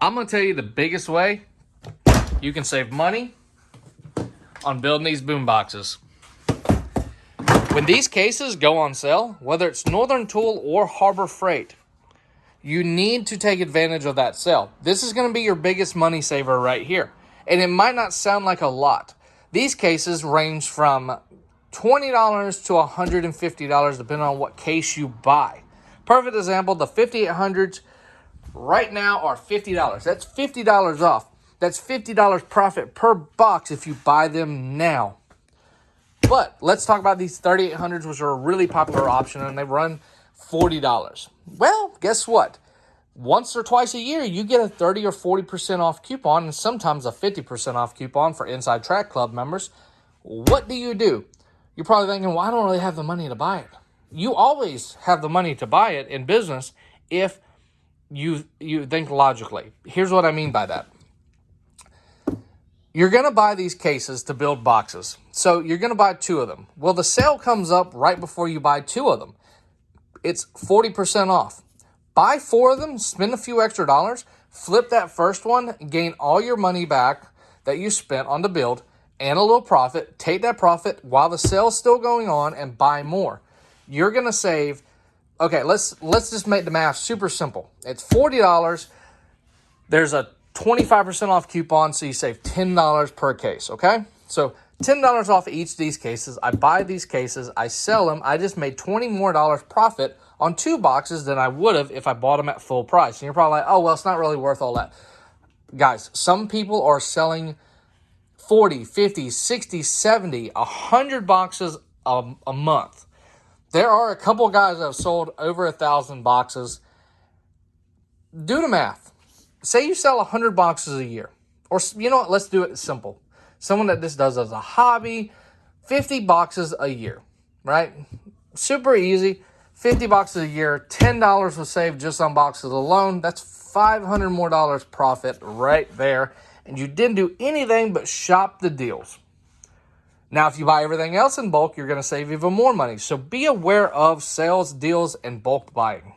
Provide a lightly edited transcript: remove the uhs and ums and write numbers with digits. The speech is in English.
I'm going to tell you the biggest way you can save money on building these boom boxes. When these cases go on sale, whether it's Northern Tool or Harbor Freight, you need to take advantage of that sale. This is going to be your biggest money saver right here. And it might not sound like a lot. These cases range from $20 to $150 depending on what case you buy. Perfect example, the 5800s right now are $50. That's $50 off. That's $50 profit per box if you buy them now. But let's talk about these 3800s, which are a really popular option, and they run $40. Well, guess what? Once or twice a year, you get a 30 or 40% off coupon, and sometimes a 50% off coupon for Inside Track Club members. What do? You're probably thinking, well, I don't really have the money to buy it. You always have the money to buy it in business if you think logically. Here's what I mean by that. You're going to buy these cases to build boxes. So you're going to buy 2 of them. Well, the sale comes up right before you buy 2 of them. It's 40% off. Buy 4 of them, spend a few extra dollars, flip that first one, gain all your money back that you spent on the build and a little profit. Take that profit while the sale's still going on and buy more. You're going to save, okay, let's just make the math super simple. It's $40. There's a 25% off coupon, so you save $10 per case, okay? So $10 off each of these cases. I buy these cases, I sell them. I just made $20 more profit on 2 boxes than I would have if I bought them at full price. And you're probably like, oh, well, it's not really worth all that. Guys, some people are selling 40, 50, 60, 70, 100 boxes a month. There are a couple guys that have sold over 1,000 boxes. Do the math. Say you sell 100 boxes a year. Or, you know what, let's do it simple. Someone that this does as a hobby, 50 boxes a year, right? Super easy. 50 boxes a year, $10 was saved just on boxes alone. That's $500 more profit right there. And you didn't do anything but shop the deals. Now, if you buy everything else in bulk, you're going to save even more money. So be aware of sales, deals, and bulk buying.